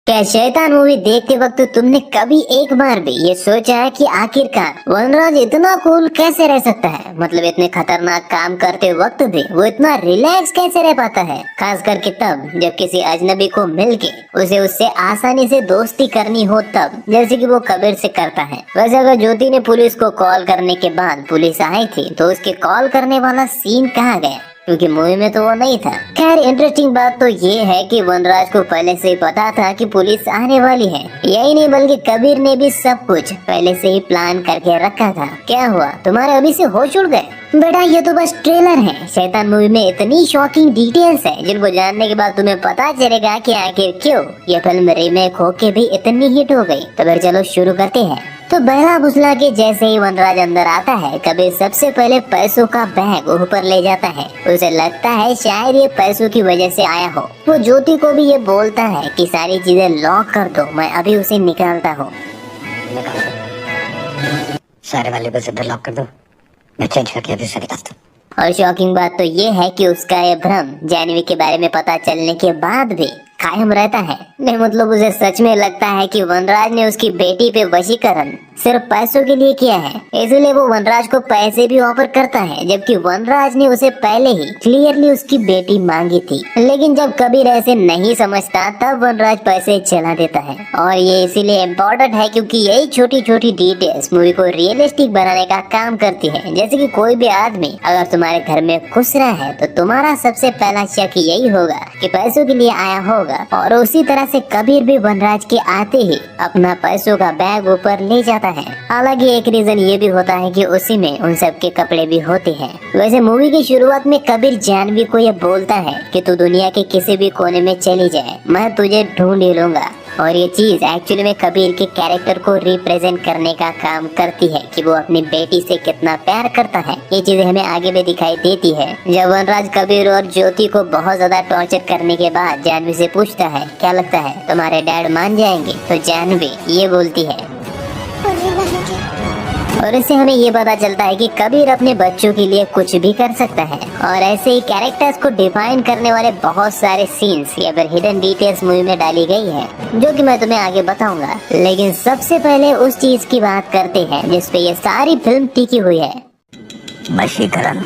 क्या शैतान मूवी देखते वक्त तुमने कभी एक बार भी ये सोचा है कि आखिरकार वनराज इतना कूल कैसे रह सकता है? मतलब इतने खतरनाक काम करते वक्त भी वो इतना रिलैक्स कैसे रह पाता है, खास करके तब जब किसी अजनबी को मिलके उसे उससे आसानी से दोस्ती करनी हो तब, जैसे कि वो कबीर से करता है। वैसे अगर ज्योति ने पुलिस को कॉल करने के बाद पुलिस आई थी तो उसके कॉल करने वाला सीन कहाँ गया? क्योंकि मूवी में तो वो नहीं था। खैर इंटरेस्टिंग बात तो ये है कि वनराज को पहले से ही पता था कि पुलिस आने वाली है। यही नहीं बल्कि कबीर ने भी सब कुछ पहले से ही प्लान करके रखा था। क्या हुआ, तुम्हारे अभी से होश उड़ गए? बेटा ये तो बस ट्रेलर है। शैतान मूवी में इतनी शॉकिंग डिटेल्स है जिनको जानने के बाद तुम्हें पता चलेगा कि आखिर क्यों ये फिल्म रीमेक होके भी इतनी हिट हो गई। तो फिर चलो शुरू करते हैं। तो बहला बुसला के जैसे ही वनराज अंदर आता है, कबीर सबसे पहले पैसों का बैग ऊपर ले जाता है। उसे लगता है शायद ये पैसों की वजह से आया हो। वो ज्योति को भी ये बोलता है कि सारी चीजें लॉक कर दो, मैं अभी उसे निकालता हूँ। सारे वैल्यूबल्स इधर लॉक कर दो, मैं चेंज करके अभी से निकालता हूँ। और शॉकिंग बात तो ये है कि उसका ये भ्रम जानवी के बारे में पता चलने के बाद भी कायम रहता है। नहीं मतलब उसे सच में लगता है कि वनराज ने उसकी बेटी पे वशीकरण सिर्फ पैसों के लिए किया है, इसलिए वो वनराज को पैसे भी ऑफर करता है, जबकि वनराज ने उसे पहले ही क्लियरली उसकी बेटी मांगी थी। लेकिन जब कबीर ऐसे नहीं समझता तब वनराज पैसे चला देता है। और ये इसीलिए इम्पोर्टेंट है क्योंकि यही छोटी छोटी डिटेल्स मूवी को रियलिस्टिक बनाने का काम करती है। जैसे कि कोई भी आदमी अगर तुम्हारे घर में घुस रहा है तो तुम्हारा सबसे पहला शक यही होगा कि पैसों के लिए आया होगा। और उसी तरह से कबीर भी वनराज के आते ही अपना पैसों का बैग ऊपर ले जाता है। हालांकि एक रीजन ये भी होता है कि उसी में उन सब के कपड़े भी होते हैं। वैसे मूवी की शुरुआत में कबीर जानवी को ये बोलता है कि तू दुनिया के किसी भी कोने में चली जाए, मैं तुझे ढूंढ ही लूंगा। और ये चीज एक्चुअली में कबीर के कैरेक्टर को रिप्रेजेंट करने का काम करती है कि वो अपनी बेटी से कितना प्यार करता है। ये चीजें हमें आगे भी दिखाई देती है जब वनराज कबीर और ज्योति को बहुत ज्यादा टॉर्चर करने के बाद जानवी से पूछता है, क्या लगता है तुम्हारे डैड मान जाएंगे? तो जानवी ये बोलती है और इससे हमें ये पता चलता है कि कबीर अपने बच्चों के लिए कुछ भी कर सकता है। और ऐसे ही कैरेक्टर्स को डिफाइन करने वाले बहुत सारे सीन्स या फिर हिडन डिटेल्स मूवी में डाली गई है, जो कि मैं तुम्हें आगे बताऊंगा। लेकिन सबसे पहले उस चीज की बात करते हैं जिसपे ये सारी फिल्म टिकी हुई है, वशीकरण।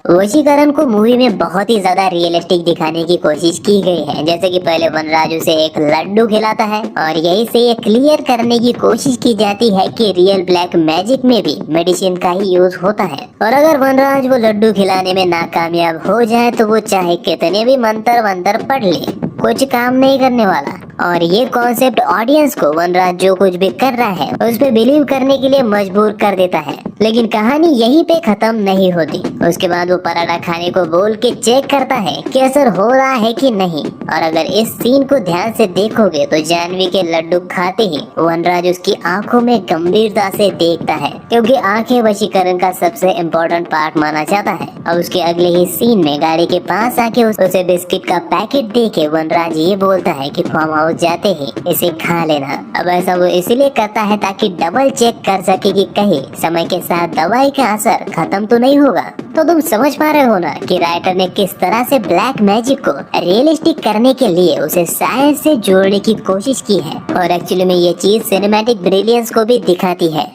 वशीकरण को मूवी में बहुत ही ज्यादा रियलिस्टिक दिखाने की कोशिश की गई है। जैसे कि पहले वनराज उसे एक लड्डू खिलाता है और यही से ये क्लियर करने की कोशिश की जाती है कि रियल ब्लैक मैजिक में भी मेडिसिन का ही यूज होता है। और अगर वनराज वो लड्डू खिलाने में नाकामयाब हो जाए तो वो चाहे कितने भी मंत्र वंत्र पढ़ ले, कुछ काम नहीं करने वाला। और ये कॉन्सेप्ट ऑडियंस को वनराज जो कुछ भी कर रहा है उस पे बिलीव करने के लिए मजबूर कर देता है। लेकिन कहानी यहीं पे खत्म नहीं होती। उसके बाद वो पराठा खाने को बोल के चेक करता है कि असर हो रहा है कि नहीं। और अगर इस सीन को ध्यान से देखोगे तो जानवी के लड्डू खाते ही वनराज उसकी आंखों में गंभीरता से देखता है, क्योंकि आंखें वशीकरण का सबसे इम्पोर्टेंट पार्ट माना जाता है। और उसके अगले ही सीन में गाड़ी के पास आके उसे बिस्किट का पैकेट दे के वनराज ये बोलता है कि फार्म हाउस जाते ही इसे खा लेना। अब ऐसा वो इसीलिए करता है ताकि डबल चेक कर सके कि कहीं समय के साथ दवाई का असर खत्म तो नहीं होगा। तो तुम समझ पा रहे हो ना कि राइटर ने किस तरह से ब्लैक मैजिक को रियलिस्टिक करने के लिए उसे साइंस से जोड़ने की कोशिश की है। और एक्चुअली में ये चीज सिनेमैटिक ब्रिलियंस को भी दिखाती है।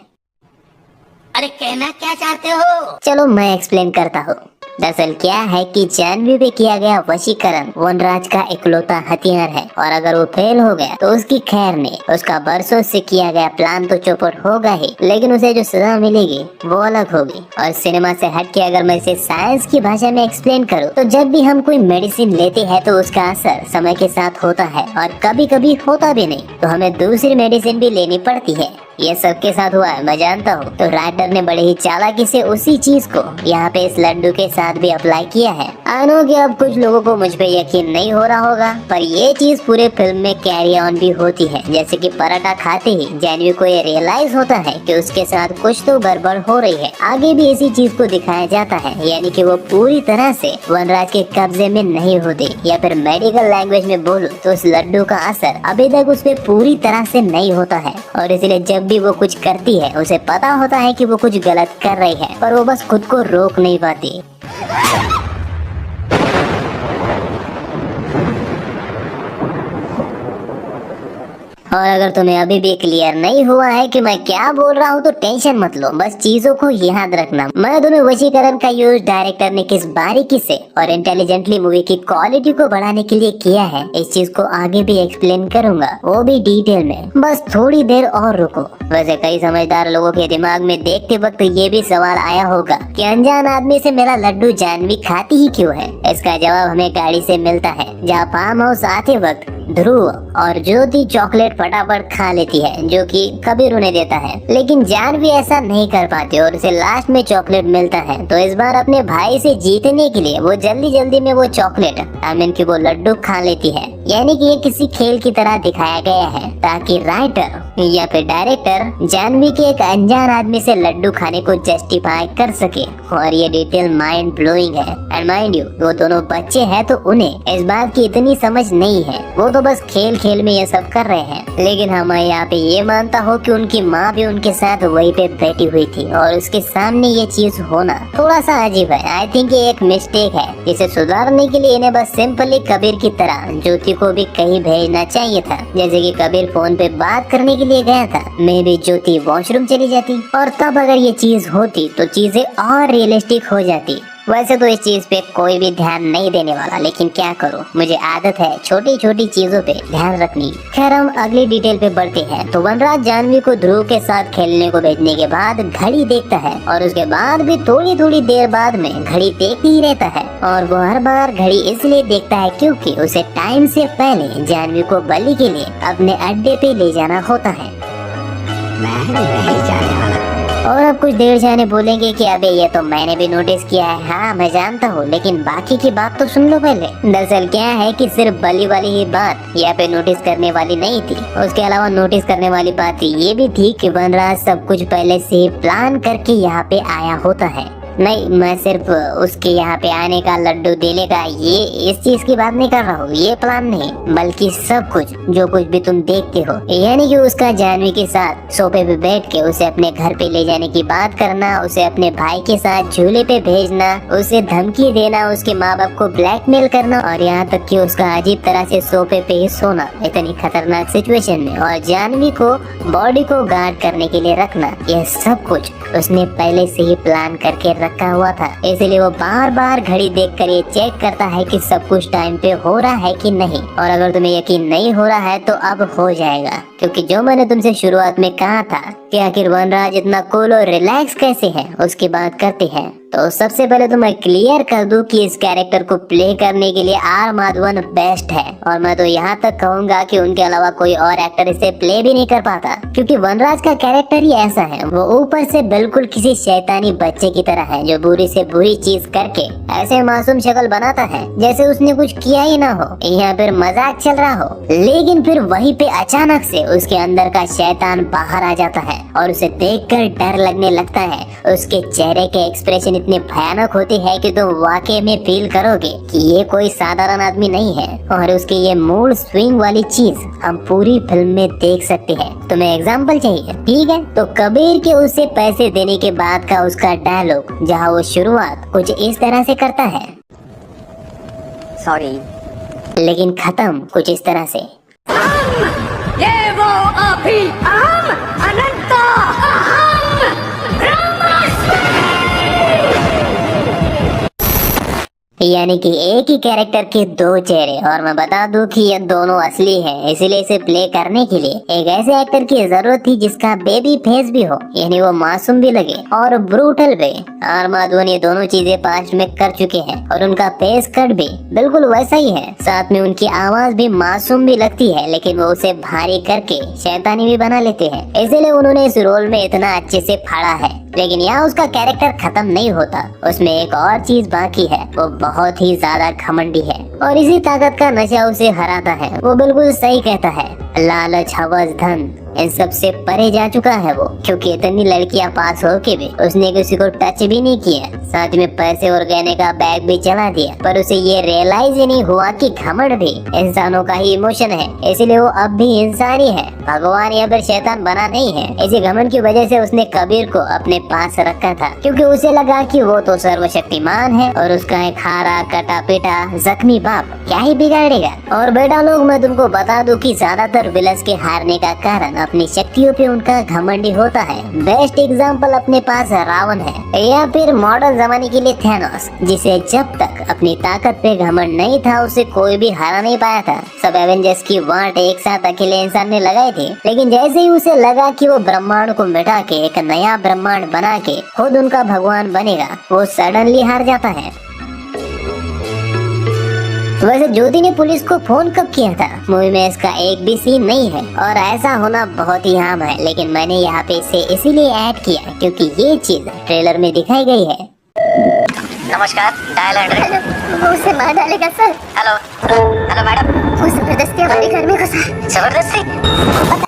अरे कहना क्या चाहते हो? चलो मैं एक्सप्लेन करता हूँ। दरअसल क्या है कि जानवी पे किया गया वशीकरण वनराज का इकलौता हथियार है। और अगर वो फेल हो गया तो उसकी खैर नहीं, उसका बरसों से किया गया प्लान तो चौपट होगा ही, लेकिन उसे जो सजा मिलेगी वो अलग होगी। और सिनेमा से हट के अगर मैं इसे साइंस की भाषा में एक्सप्लेन करूँ तो जब भी हम कोई मेडिसिन लेते हैं तो उसका असर समय के साथ होता है और कभी कभी होता भी नहीं, तो हमें दूसरी मेडिसिन भी लेनी पड़ती है। ये सबके साथ हुआ है, मैं जानता हूँ। तो राइटर ने बड़े ही चालाकी से उसी चीज को यहाँ पे इस लड्डू के साथ भी अप्लाई किया है। आई नो कि अब कुछ लोगों को मुझ पे यकीन नहीं हो रहा होगा, पर ये चीज पूरे फिल्म में कैरी ऑन भी होती है। जैसे कि पराठा खाते ही जानवी को ये रियलाइज होता है कि उसके साथ कुछ तो गड़बड़ हो रही है। आगे भी इसी चीज को दिखाया जाता है, यानी कि वो पूरी तरह से वनराज के कब्जे में नहीं होती, या फिर मेडिकल लैंग्वेज में बोलूं तो उस लड्डू का असर अभी तक उस पे पूरी तरह से नहीं होता है। और इसलिए जब भी वो कुछ करती है उसे पता होता है कि वो कुछ गलत कर रही है, पर वो बस खुद को रोक नहीं पाती। और अगर तुम्हें अभी भी क्लियर नहीं हुआ है कि मैं क्या बोल रहा हूँ तो टेंशन मत लो, बस चीजों को याद रखना। मैं तुम्हें वशीकरण का यूज डायरेक्टर ने किस बारीकी से और इंटेलिजेंटली मूवी की क्वालिटी को बढ़ाने के लिए किया है, इस चीज को आगे भी एक्सप्लेन करूंगा, वो भी डिटेल में। बस थोड़ी देर और रुको। वैसे कई समझदार लोगों के दिमाग में देखते वक्त ये भी सवाल आया होगा कि अनजान आदमी से मेरा लड्डू जानवी खाती ही क्यों है। इसका जवाब हमें गाड़ी से मिलता है, जहाँ फार्म हाउस आते वक्त ध्रुव और ज्योति चॉकलेट फटाफट खा लेती है, जो कि कबीर उन्हें देता है, लेकिन जानवी ऐसा नहीं कर पाती और उसे लास्ट में चॉकलेट मिलता है। तो इस बार अपने भाई से जीतने के लिए वो जल्दी जल्दी में वो चॉकलेट की वो लड्डू खा लेती है। यानी कि ये किसी खेल की तरह दिखाया गया है ताकि राइटर या फिर डायरेक्टर जानवी के एक अनजान आदमी से लड्डू खाने को जस्टिफाई कर सके। और ये डिटेल माइंड ब्लोइंग है। एंड माइंड यू, वो दोनों बच्चे हैं तो उन्हें इस बात की इतनी समझ नहीं है, वो तो बस खेल खेल में ये सब कर रहे हैं। लेकिन हम यहाँ पे ये मानता हो कि उनकी माँ भी उनके साथ वहीं पे बैठी हुई थी और उसके सामने ये चीज होना थोड़ा सा अजीब है। आई थिंक ये एक मिस्टेक है, जिसे सुधारने के लिए इन्हें बस सिंपली कबीर की तरह ज्योति को भी कहीं भेजना चाहिए था। जैसे कि कबीर फोन पे बात करने के लिए गया था, मैं भी ज्योति वॉशरूम चली जाती और तब अगर ये चीज होती तो चीजें और रियलिस्टिक हो जाती। वैसे तो इस चीज पे कोई भी ध्यान नहीं देने वाला, लेकिन क्या करूं, मुझे आदत है छोटी छोटी चीजों पे ध्यान रखनी। खैर हम अगली डिटेल पे बढ़ते हैं। तो वनराज जानवी को ध्रुव के साथ खेलने को भेजने के बाद घड़ी देखता है और उसके बाद भी थोड़ी थोड़ी देर बाद में घड़ी देखते ही रहता है। और वो हर बार घड़ी इसलिए देखता है क्योंकि उसे टाइम से पहले जानवी को बलि के लिए अपने अड्डे पे ले जाना होता है। मैं नहीं जाने वाला। और अब कुछ देर जाने बोलेंगे कि अबे ये तो मैंने भी नोटिस किया है। हाँ मैं जानता हूँ, लेकिन बाकी की बात तो सुन लो पहले। दरअसल क्या है कि सिर्फ बलि वाली ही बात यहाँ पे नोटिस करने वाली नहीं थी, उसके अलावा नोटिस करने वाली बात ये भी थी कि वनराज सब कुछ पहले से ही प्लान करके यहाँ पे आया होता है। नहीं, मैं सिर्फ उसके यहाँ पे आने का, लड्डू देने का, ये इस चीज की बात नहीं कर रहा हूँ, ये प्लान नहीं, बल्कि सब कुछ जो कुछ भी तुम देखते हो, यानी कि उसका जानवी के साथ सोफे पे बैठ के उसे अपने घर पे ले जाने की बात करना, उसे अपने भाई के साथ झूले पे भेजना, उसे धमकी देना, उसके माँ बाप को ब्लैकमेल करना और यहाँ तक कि उसका अजीब तरह से सोफे पे ही सोना इतनी खतरनाक सिचुएशन में, और जानवी को बॉडी को गार्ड करने के लिए रखना, यह सब कुछ उसने पहले से ही प्लान करके रखा हुआ था। इसलिए वो बार बार घड़ी देखकर ये चेक करता है कि सब कुछ टाइम पे हो रहा है कि नहीं। और अगर तुम्हें यकीन नहीं हो रहा है तो अब हो जाएगा, क्योंकि जो मैंने तुमसे शुरुआत में कहा था कि आखिर वनराज इतना कूल और रिलैक्स कैसे है, उसकी बात करते हैं। तो सबसे पहले तो मैं क्लियर कर दूं कि इस कैरेक्टर को प्ले करने के लिए आर माधवन बेस्ट है, और मैं तो यहाँ तक कहूँगा कि उनके अलावा कोई और एक्टर इसे प्ले भी नहीं कर पाता, क्योंकि वनराज का कैरेक्टर ही ऐसा है। वो ऊपर से बिल्कुल किसी शैतानी बच्चे की तरह है, जो बुरी से बुरी चीज करके ऐसे मासूम शक्ल बनाता है जैसे उसने कुछ किया ही ना हो, या फिर मजाक चल रहा हो। लेकिन फिर वहीं पे अचानक से उसके अंदर का शैतान बाहर आ जाता है और उसे देखकर डर लगने लगता है। उसके चेहरे के एक्सप्रेशन इतने भयानक होते हैं कि तुम वाकई में फील करोगे कि ये कोई साधारण आदमी नहीं है। और उसके ये मूड स्विंग वाली चीज हम पूरी फिल्म में देख सकते हैं। तुम्हें एग्जाम्पल चाहिए? ठीक है, तो कबीर के उसे पैसे देने के बाद का उसका डायलॉग, जहाँ वो शुरुआत कुछ इस तरह से करता है, सॉरी, लेकिन खत्म कुछ इस तरह से। ये वो अभी अहम अनंत अहम ब्रह्मास्मि। यानी कि एक ही कैरेक्टर के दो चेहरे। और मैं बता दूं कि ये दोनों असली हैं, इसीलिए इसे प्ले करने के लिए एक ऐसे एक्टर की जरूरत थी जिसका बेबी फेस भी हो, यानी वो मासूम भी लगे और ब्रूटल भी। आर माधवन ये दोनों चीजें पास्ट में कर चुके हैं और उनका फेस कट भी बिल्कुल वैसा ही है। साथ में उनकी आवाज भी मासूम भी लगती है, लेकिन वो उसे भारी करके शैतानी भी बना लेते हैं। इसीलिए उन्होंने इस रोल में इतना अच्छे से फाड़ा है। लेकिन यहाँ उसका कैरेक्टर खत्म नहीं होता, उसमें एक और चीज बाकी है। वो बहुत ही ज्यादा घमंडी है और इसी ताकत का नशा उसे हराता है। वो बिल्कुल सही कहता है, लालच, हवस, धन, इन सब से परे जा चुका है वो, क्योंकि इतनी लड़कियां पास होके भी उसने किसी को टच भी नहीं किया। साथ में पैसे और गहने का बैग भी चला दिया, पर उसे ये रियलाइज ही नहीं हुआ कि घमंड भी इंसानों का ही इमोशन है, इसलिए वो अब भी इंसान ही है, भगवान या फिर शैतान बना नहीं है। इसी घमंड की वजह से उसने कबीर को अपने पास रखा था, क्योंकि उसे लगा कि वो तो सर्वशक्तिमान है और उसका एक हारा कटा पिटा जख्मी बाप क्या ही बिगाड़ेगा। और बेटा लोग, मैं तुमको बता दूं कि ज्यादातर विलन्स के हारने का कारण अपनी शक्तियों पे उनका घमंडी होता है। बेस्ट एग्जाम्पल अपने पास रावण है, या फिर मॉडर्न जमाने के लिए थैनोस, जिसे जब तक अपनी ताकत पे घमंड नहीं था उसे कोई भी हरा नहीं पाया था। सब एवेंजर्स की वांट एक साथ अकेले इंसान ने लगाई थी, लेकिन जैसे ही उसे लगा कि वो ब्रह्मांड को मिटा के एक नया ब्रह्मांड बना के खुद उनका भगवान बनेगा, वो सडनली हार जाता है। वैसे ज्योति ने पुलिस को फोन कब किया था? मूवी में इसका एक भी सीन नहीं है और ऐसा होना बहुत ही आम है, लेकिन मैंने यहाँ पे इसे इसीलिए ऐड किया क्योंकि ये चीज ट्रेलर में दिखाई गई है। नमस्कार, डायल 100। वो उसे मार डालेगा सर। Hello hello madam. वो जबरदस्ती हमारे घर में घुसा। जबरदस्ती?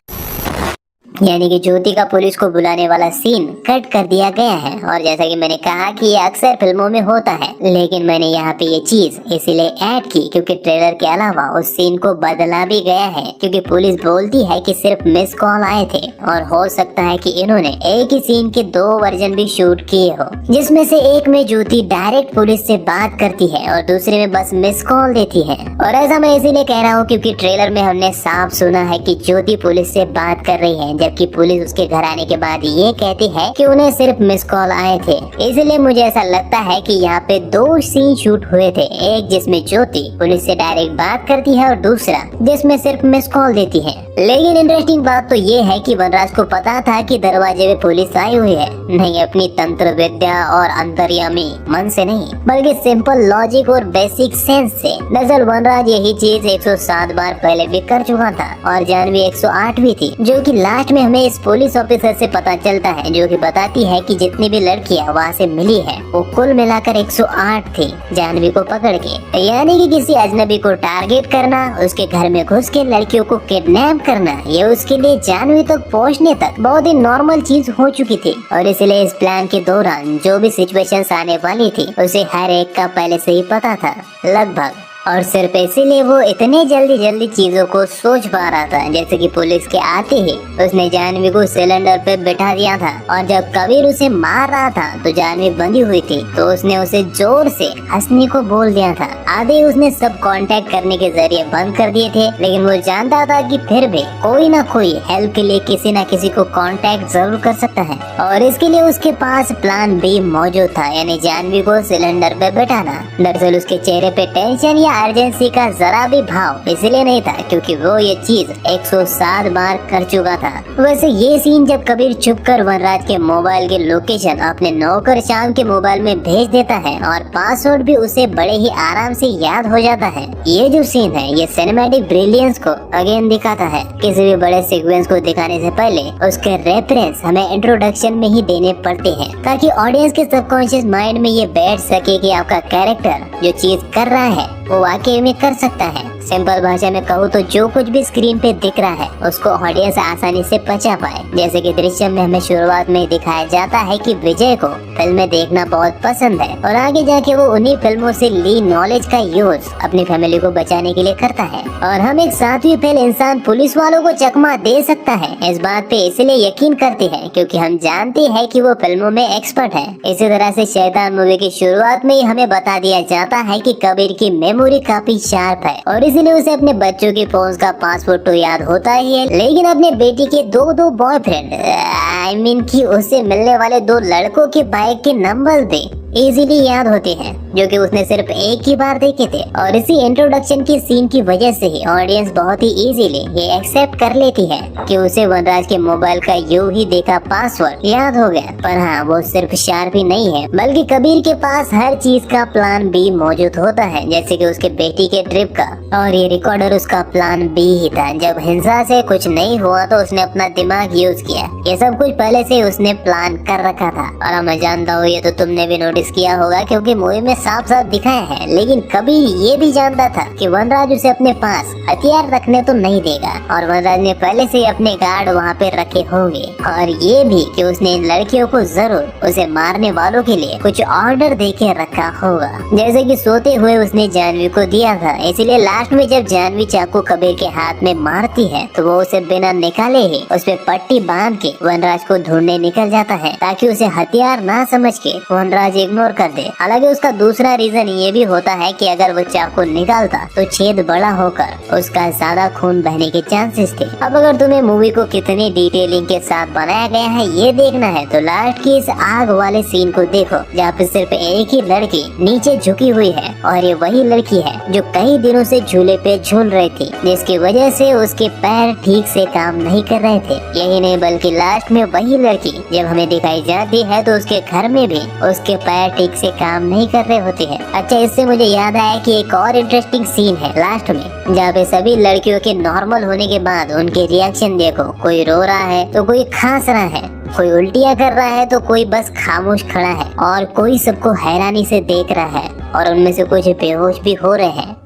यानी कि ज्योति का पुलिस को बुलाने वाला सीन कट कर दिया गया है। और जैसा कि मैंने कहा कि ये अक्सर फिल्मों में होता है, लेकिन मैंने यहाँ पे ये चीज इसीलिए ऐड की क्योंकि ट्रेलर के अलावा उस सीन को बदला भी गया है, क्योंकि पुलिस बोलती है कि सिर्फ मिस कॉल आए थे और हो सकता है कि इन्होंने एक ही सीन के 2 वर्जन भी शूट किए हो, जिसमें से एक में ज्योति डायरेक्ट पुलिस से बात करती है और दूसरे में बस मिस कॉल देती है। और ऐसा मैं इसीलिए कह रहा हूँ क्योंकि ट्रेलर में हमने साफ सुना है कि ज्योति पुलिस से बात कर रही है, जबकि पुलिस उसके घर आने के बाद ये कहती है कि उन्हें सिर्फ मिस कॉल आए थे। इसलिए मुझे ऐसा लगता है कि यहाँ पे 2 सीन शूट हुए थे, एक जिसमें ज्योति पुलिस से डायरेक्ट बात करती है और दूसरा जिसमें सिर्फ मिस कॉल देती है। लेकिन इंटरेस्टिंग बात तो ये है कि वनराज को पता था कि दरवाजे पे पुलिस आई हुई है, नहीं अपनी तंत्र विद्या और अंतर्यामी मन से नहीं, बल्कि सिंपल लॉजिक और बेसिक सेंस से। दरअसल वनराज यही चीज 107 बार पहले भी कर चुका था और जानवी 108 भी थी, जो कि लास्ट में हमें इस पुलिस ऑफिसर से पता चलता है, जो कि बताती है कि जितनी भी लड़कियां वहाँ से मिली है वो कुल मिलाकर 108 थी जानवी को पकड़ के। यानी कि किसी अजनबी को टारगेट करना, उसके घर में घुस के लड़कियों को किडनैप करना, ये उसके लिए जानवी तक पहुँचने तक बहुत ही नॉर्मल चीज हो चुकी थी। और इसलिए इस प्लान के दौरान जो भी सिचुएशंस आने वाली थी उसे हर एक का पहले से ही पता था लगभग, और सिर्फ इसीलिए वो इतने जल्दी चीजों को सोच पा रहा था। जैसे कि पुलिस के आते ही उसने जानवी को सिलेंडर पे बिठा दिया था और जब कबीर उसे मार रहा था तो जानवी बंधी हुई थी, तो उसने उसे जोर से हंसने को बोल दिया था। आधे उसने सब कांटेक्ट करने के जरिए बंद कर दिए थे, लेकिन वो जानता था कि फिर भी कोई ना कोई हेल्प के लिए किसी न किसी को कांटेक्ट जरूर कर सकता है, और इसके लिए उसके पास प्लान बी मौजूद था, यानी जानवी को सिलेंडर पे बिठाना। दरअसल उसके चेहरे पे टेंशन या अर्जेंसी का जरा भी भाव इसलिए नहीं था क्योंकि वो ये चीज 107 बार कर चुका था। वैसे ये सीन जब कबीर छुपकर वनराज के मोबाइल की लोकेशन अपने नौकर शाम के मोबाइल में भेज देता है और पासवर्ड भी उसे बड़े ही आराम से याद हो जाता है, ये जो सीन है ये सिनेमैटिक ब्रिलियंस को अगेन दिखाता है। किसी भी बड़े सीक्वेंस को दिखाने से पहले उसके रेफरेंस हमें इंट्रोडक्शन में ही देने पड़ते हैं, ताकि ऑडियंस के सबकॉन्शियस माइंड में ये बैठ सके कि आपका कैरेक्टर जो चीज कर रहा है वो वाकई में कर सकता है। सिंपल भाषा में कहूँ तो जो कुछ भी स्क्रीन पे दिख रहा है उसको ऑडियंस आसानी से पचा पाए। जैसे कि दृश्यम में हमें शुरुआत में दिखाया जाता है कि विजय को फिल्में देखना बहुत पसंद है और आगे जाके वो उन्हीं फिल्मों से ली नॉलेज का यूज अपनी फैमिली को बचाने के लिए करता है। और हम एक 7वीं फेल इंसान पुलिस वालों को चकमा दे सकता है, इस बात पे इसलिए यकीन करते हैं क्योंकि हम जानते हैं कि वो फिल्मों में एक्सपर्ट है। इसी तरह से शैतान मूवी की शुरुआत में ही हमें बता दिया जाता है कि कबीर की मेमोरी काफी शार्प है और इसीलिए उसे अपने बच्चों की फोन का पासवर्ड तो याद होता ही है, लेकिन अपने बेटी के दो बॉयफ्रेंड आई मीन कि उसे मिलने वाले 2 लड़कों के बाइक के नंबर भी इजीली याद होते हैं, जो कि उसने सिर्फ एक ही बार देखे थे। और इसी इंट्रोडक्शन की सीन की वजह से ही ऑडियंस बहुत ही इजीली ये एक्सेप्ट कर लेती है कि उसे वनराज के मोबाइल का यूं ही देखा पासवर्ड याद हो गया। पर हाँ, वो सिर्फ शार्प ही नहीं है, बल्कि कबीर के पास हर चीज का प्लान बी मौजूद होता है, जैसे कि उसके बेटी के ट्रिप का। और ये रिकॉर्डर उसका प्लान बी ही था। जब हिंसा से कुछ नहीं हुआ तो उसने अपना दिमाग यूज किया। ये सब कुछ पहले से उसने प्लान कर रखा था। और मैं जानता हूँ ये तो तुमने भी नोटिस किया होगा, क्योंकि मूवी में साफ साफ दिखाया है, लेकिन कभी ये भी जानता था कि वनराज उसे अपने पास हथियार रखने तो नहीं देगा और वनराज ने पहले से अपने गार्ड वहाँ पे रखे होंगे और ये भी कि उसने इन लड़कियों को जरूर उसे मारने वालों के लिए कुछ ऑर्डर दे के रखा होगा, जैसे कि सोते हुए उसने जानवी को दिया था। इसीलिए लास्ट में जब जानवी चाकू कबीर के हाथ में मारती है तो वो उसे बिना निकाले ही उस पे पट्टी बांध के वनराज को ढूंढने निकल जाता है ताकि उसे हथियार ना समझ के वनराज इग्नोर कर दे। हालांकि उसका दूसरा रीजन ये भी होता है कि अगर वो चाकू निकालता तो छेद बड़ा होकर उसका ज्यादा खून बहने के चांसेस थे। अब अगर तुम्हें मूवी को कितनी डिटेलिंग के साथ बनाया गया है ये देखना है तो लास्ट की इस आग वाले सीन को देखो, जहाँ पे सिर्फ एक ही लड़की नीचे झुकी हुई है और ये वही लड़की है जो कई दिनों से झूले पे झूल रही थी, जिसकी वजह से उसके पैर ठीक से काम नहीं कर रहे थे। यही नहीं बल्कि लास्ट में वही लड़की जब हमें दिखाई जाती है तो उसके घर में भी उसके पैर ठीक से काम नहीं कर रहे होते हैं। अच्छा, इससे मुझे याद आया कि एक और इंटरेस्टिंग सीन है लास्ट में, जहाँ पे सभी लड़कियों के नॉर्मल होने के बाद उनके रिएक्शन देखो, कोई रो रहा है तो कोई खांस रहा है, कोई उल्टियाँ कर रहा है तो कोई बस खामोश खड़ा है और कोई सबको हैरानी से देख रहा है और उनमें से कुछ बेहोश भी हो रहे हैं।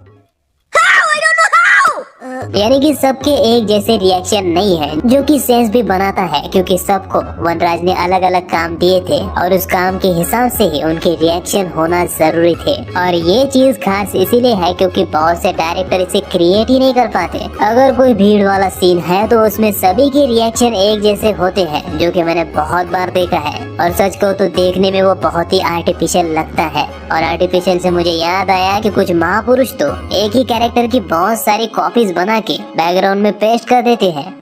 यानी कि सबके एक जैसे रिएक्शन नहीं है, जो कि सेंस भी बनाता है क्योंकि सबको वनराज ने अलग अलग काम दिए थे और उस काम के हिसाब से ही उनके रिएक्शन होना जरूरी थे। और ये चीज खास इसीलिए है क्योंकि बहुत से डायरेक्टर इसे क्रिएट ही नहीं कर पाते। अगर कोई भीड़ वाला सीन है तो उसमें सभी के रिएक्शन एक जैसे होते हैं, जो कि मैंने बहुत बार देखा है और सच को तो देखने में वो बहुत ही आर्टिफिशियल लगता है। और आर्टिफिशियल से मुझे याद आया कि कुछ महापुरुष तो एक ही कैरेक्टर की बहुत सारी कॉपीज बना के बैकग्राउंड में पेस्ट कर देते हैं।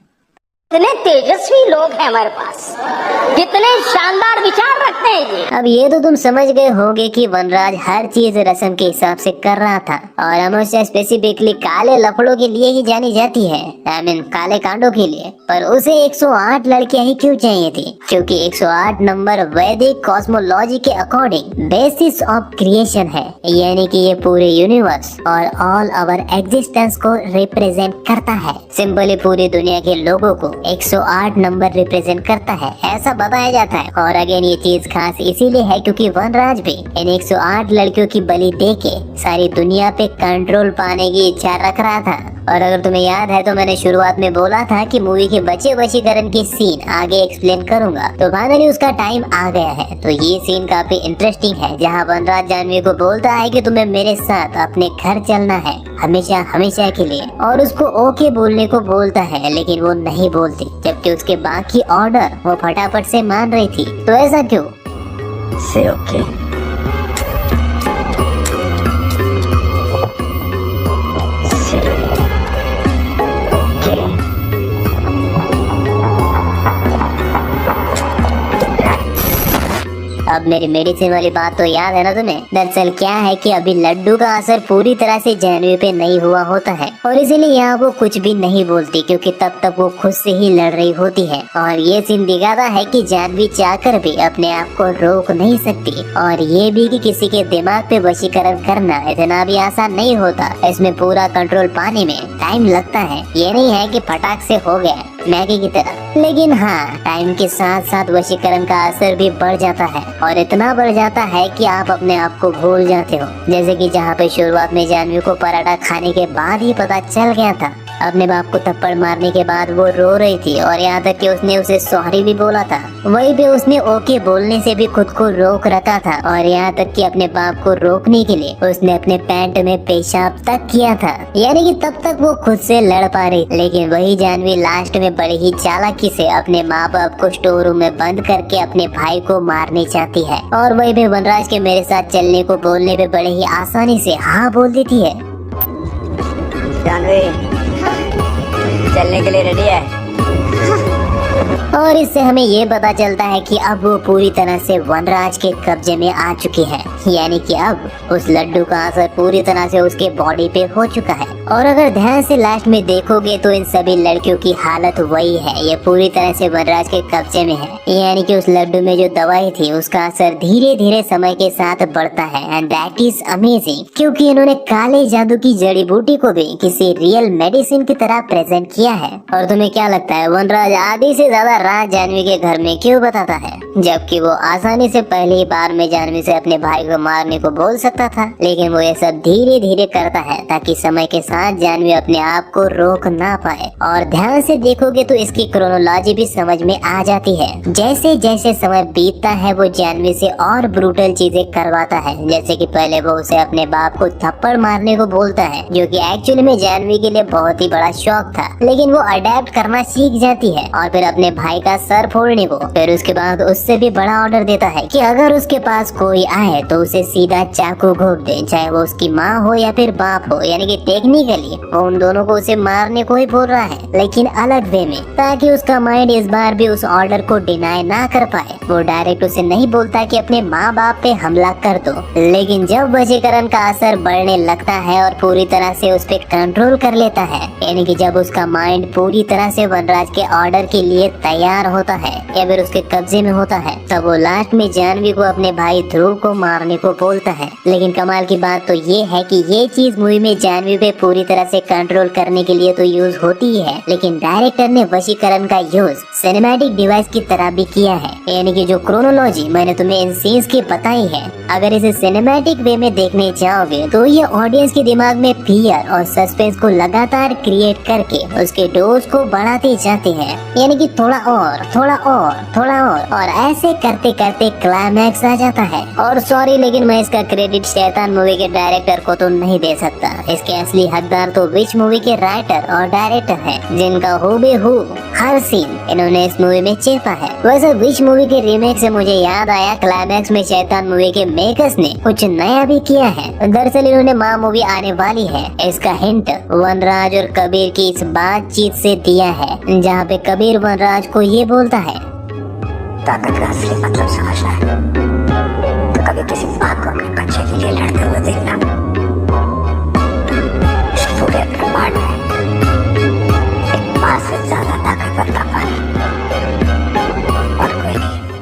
कितने तेजस्वी लोग हैं हमारे पास, कितने शानदार विचार रखते हैं जी। अब ये तो तुम समझ गए होगे कि वनराज हर चीज रस्म के हिसाब से कर रहा था और अमावस्या स्पेसिफिकली काले लफड़ों के लिए ही जानी जाती है, आई मीन काले कांडों के लिए। पर उसे 108 लड़कियां ही क्यों चाहिए थी? क्योंकि 108 नंबर वैदिक कॉस्मोलॉजी के अकॉर्डिंग बेसिस ऑफ क्रिएशन है, यानी कि ये पूरे यूनिवर्स और ऑल आवर एग्जिस्टेंस को रिप्रेजेंट करता है। सिंपली पूरी दुनिया के लोगों को 108 नंबर रिप्रेजेंट करता है, ऐसा बताया जाता है। और अगेन ये चीज खास इसीलिए है क्योंकि वनराज भी इन 108 लड़कियों की बलि देके सारी दुनिया पे कंट्रोल पाने की इच्छा रख रहा था। और अगर तुम्हें याद है तो मैंने शुरुआत में बोला था कि मूवी के बचे वशीकरण के सीन आगे एक्सप्लेन करूंगा, तो फाइनली उसका टाइम आ गया है। तो ये सीन काफी इंटरेस्टिंग है, जहाँ वनराज जानवी को बोलता है कि तुम्हें मेरे साथ अपने घर चलना है हमेशा हमेशा के लिए, और उसको ओके बोलने को बोलता है, लेकिन वो नहीं बोलती, जबकि उसके बाकी ऑर्डर वो फटाफट से मान रही थी। तो ऐसा क्यों? से ओके अब मेरी मेडिसिन वाली बात तो याद है ना तुम्हें? दरअसल क्या है कि अभी लड्डू का असर पूरी तरह से जानवी पे नहीं हुआ होता है और इसीलिए यहाँ वो कुछ भी नहीं बोलती, क्योंकि तब तक वो खुद से ही लड़ रही होती है। और ये सीन दिखाता है कि जानवी चाहकर भी अपने आप को रोक नहीं सकती, और ये भी कि किसी के दिमाग पे वशीकरण करना इतना भी आसान नहीं होता। इसमें पूरा कंट्रोल पाने में टाइम लगता है। ये नहीं है कि फटाक से हो गया मैगी की तरह, लेकिन हाँ, टाइम के साथ साथ वशीकरण का असर भी बढ़ जाता है और इतना बढ़ जाता है कि आप अपने आप को भूल जाते हो। जैसे कि जहाँ पे शुरुआत में जानवी को पराठा खाने के बाद ही पता चल गया था, अपने बाप को थप्पड़ मारने के बाद वो रो रही थी और यहाँ तक कि उसने उसे सॉरी भी बोला था। वहीं पे उसने ओके बोलने से भी खुद को रोक रखा था और यहाँ तक कि अपने बाप को रोकने के लिए उसने अपने पैंट में पेशाब तक किया था, यानी कि तब तक वो खुद से लड़ पा रही। लेकिन वही जानवी लास्ट में बड़ी ही चालाकी से अपने माँ बाप को स्टोर रूम में बंद करके अपने भाई को मारनी चाहती है, और वही पे वनराज के मेरे साथ चलने को बोलने पे बड़े ही आसानी से हाँ बोल देती है। जानवी चलने के लिए रेडी है? और इससे हमें ये पता चलता है कि अब वो पूरी तरह से वनराज के कब्जे में आ चुकी है, यानी कि अब उस लड्डू का असर पूरी तरह से उसके बॉडी पे हो चुका है और अगर ध्यान से लास्ट में देखोगे तो इन सभी लड़कियों की हालत वही है, ये पूरी तरह से वनराज के कब्जे में है। यानी कि उस लड्डू में जो दवाई थी उसका असर धीरे धीरे समय के साथ बढ़ता है एंड दैट इज अमेजिंग, क्योंकि इन्होंने काले जादू की जड़ी बूटी को भी किसी रियल मेडिसिन की तरह प्रेजेंट किया है। और तुम्हें क्या लगता है वनराज आधी से ज्यादा राज जानवी के घर में क्यों बताता है, जबकि वो आसानी से पहली बार में जानवी से अपने भाई को मारने को बोल सकता था, लेकिन वो ये सब धीरे धीरे करता है ताकि समय के साथ जानवी अपने आप को रोक ना पाए। और ध्यान से देखोगे तो इसकी क्रोनोलॉजी भी समझ में आ जाती है। जैसे जैसे समय बीतता है वो जानवी से और ब्रूटल चीजें करवाता है, जैसे कि पहले वो उसे अपने बाप को थप्पड़ मारने को बोलता है, जो कि एक्चुअली में जानवी के लिए बहुत ही बड़ा शौक था, लेकिन वो अडेप्ट करना सीख जाती है। और फिर अपने भाई का सर फोड़ने को, फिर उसके बाद उससे भी बड़ा ऑर्डर देता है कि अगर उसके पास कोई आए तो उसे सीधा चाकू घोंप दे, चाहे वो उसकी माँ हो या फिर बाप हो। यानी कि टेक्निकली वो उन दोनों को उसे मारने को ही बोल रहा है, लेकिन अलग वे में, ताकि उसका माइंड इस बार भी उस ऑर्डर को डिनाई ना कर पाए। वो डायरेक्ट उसे नहीं बोलता कि अपने माँ बाप पे हमला कर दो, लेकिन जब वशीकरण का असर बढ़ने लगता है और पूरी तरह से उस पे कंट्रोल कर लेता है, यानी कि जब उसका माइंड पूरी तरह से वनराज के ऑर्डर के लिए तैयार होता है या फिर उसके कब्जे में होता है, तब वो लास्ट में जानवी को अपने भाई ध्रुव को मारने को बोलता है। लेकिन कमाल की बात तो ये है कि ये चीज मूवी में जानवी पे पूरी तरह से कंट्रोल करने के लिए तो यूज होती ही है, लेकिन डायरेक्टर ने वशीकरण का यूज सिनेमैटिक डिवाइस की तरह भी किया है। यानी कि जो क्रोनोलॉजी मैंने तुम्हें इन सीन्स की बताई है, अगर इसे सिनेमैटिक वे में देखने जाओगे तो ये ऑडियंस के दिमाग में फियर और सस्पेंस को लगातार क्रिएट करके उसके डोज को बढ़ाते जाते हैं। यानी कि थोड़ा और थोड़ा और थोड़ा और ऐसे करते करते क्लाइमैक्स आ जाता है। और सॉरी, लेकिन मैं इसका क्रेडिट शैतान मूवी के डायरेक्टर को तो नहीं दे सकता। इसके असली हकदार तो विच मूवी के राइटर और डायरेक्टर हैं, जिनका हूबहू हर सीन इन्होंने इस मूवी में चेपा है। वैसे विच मूवी के रीमेक से मुझे याद आया, क्लाइमैक्स में शैतान मूवी के मेकर्स ने कुछ नया भी किया है। दरअसल इन्होंने माँ मूवी आने वाली है, इसका हिंट वनराज और कबीर की इस बातचीत से दिया है, जहाँ पे कबीर वनराज को ये बोलता है, ताकत का असली मतलब समझना है तो कभी किसी बाप को अपने बच्चे के लिए लड़ते हुए देखना